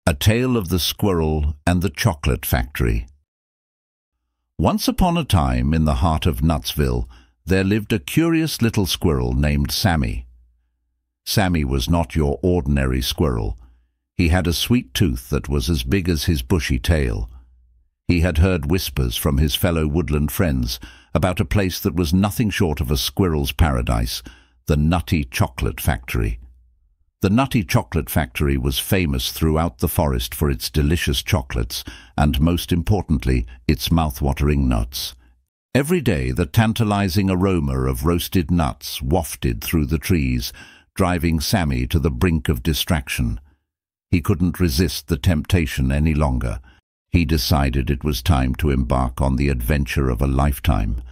A Tale of the Squirrel and the Chocolate Factory. Once upon a time, in the heart of Nutsville, there lived a curious little squirrel named Sammy. Sammy was not your ordinary squirrel. He had a sweet tooth that was as big as his bushy tail. He had heard whispers from his fellow woodland friends about a place that was nothing short of a squirrel's paradise, the Nutty Chocolate Factory. The Nutty Chocolate Factory was famous throughout the forest for its delicious chocolates and, most importantly, its mouth-watering nuts. Every day the tantalizing aroma of roasted nuts wafted through the trees, driving Sammy to the brink of distraction. He couldn't resist the temptation any longer. He decided it was time to embark on the adventure of a lifetime.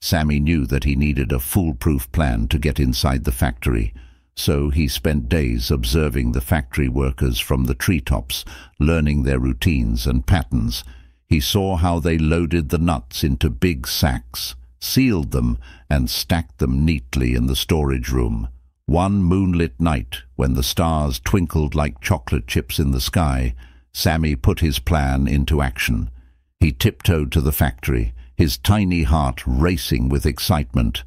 Sammy knew that he needed a foolproof plan to get inside the factory. So he spent days observing the factory workers from the treetops, learning their routines and patterns. He saw how they loaded the nuts into big sacks, sealed them, and stacked them neatly in the storage room. One moonlit night, when the stars twinkled like chocolate chips in the sky, Sammy put his plan into action. He tiptoed to the factory, his tiny heart racing with excitement.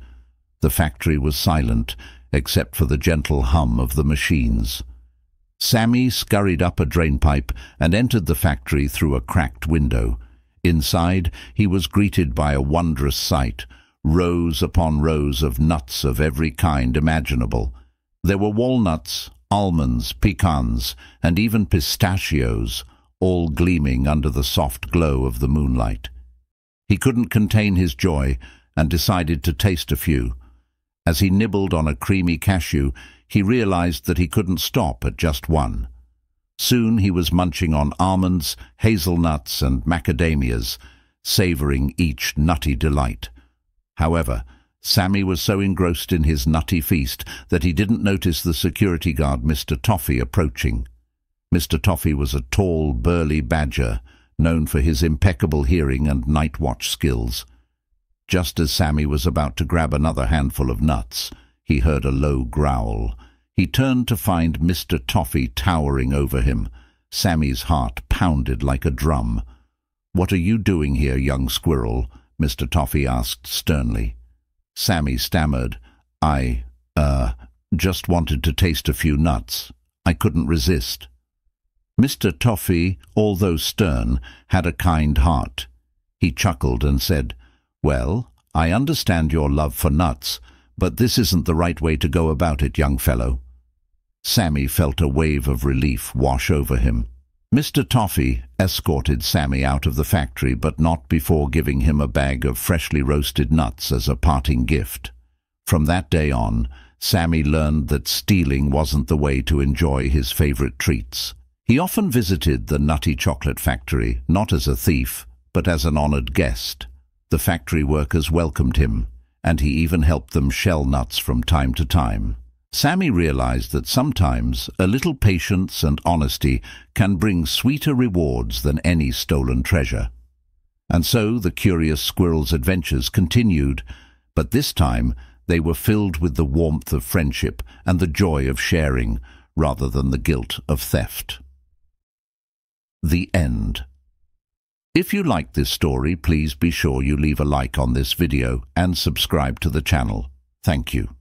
The factory was silent, except for the gentle hum of the machines. Sammy scurried up a drainpipe and entered the factory through a cracked window. Inside, he was greeted by a wondrous sight, rows upon rows of nuts of every kind imaginable. There were walnuts, almonds, pecans, and even pistachios, all gleaming under the soft glow of the moonlight. He couldn't contain his joy and decided to taste a few. As he nibbled on a creamy cashew, he realized that he couldn't stop at just one. Soon he was munching on almonds, hazelnuts, and macadamias, savoring each nutty delight. However, Sammy was so engrossed in his nutty feast that he didn't notice the security guard Mr. Toffee approaching. Mr. Toffee was a tall, burly badger, known for his impeccable hearing and night watch skills. Just as Sammy was about to grab another handful of nuts, he heard a low growl. He turned to find Mr. Toffee towering over him. Sammy's heart pounded like a drum. "What are you doing here, young squirrel?" Mr. Toffee asked sternly. Sammy stammered, I just wanted to taste a few nuts. I couldn't resist." Mr. Toffee, although stern, had a kind heart. He chuckled and said, "Well, I understand your love for nuts, but this isn't the right way to go about it, young fellow." Sammy felt a wave of relief wash over him. Mr. Toffee escorted Sammy out of the factory, but not before giving him a bag of freshly roasted nuts as a parting gift. From that day on, Sammy learned that stealing wasn't the way to enjoy his favorite treats. He often visited the Nutty Chocolate Factory, not as a thief, but as an honored guest. The factory workers welcomed him, and he even helped them shell nuts from time to time. Sammy realized that sometimes a little patience and honesty can bring sweeter rewards than any stolen treasure. And so the curious squirrel's adventures continued, but this time they were filled with the warmth of friendship and the joy of sharing, rather than the guilt of theft. The end. If you like this story, please be sure you leave a like on this video and subscribe to the channel. Thank you.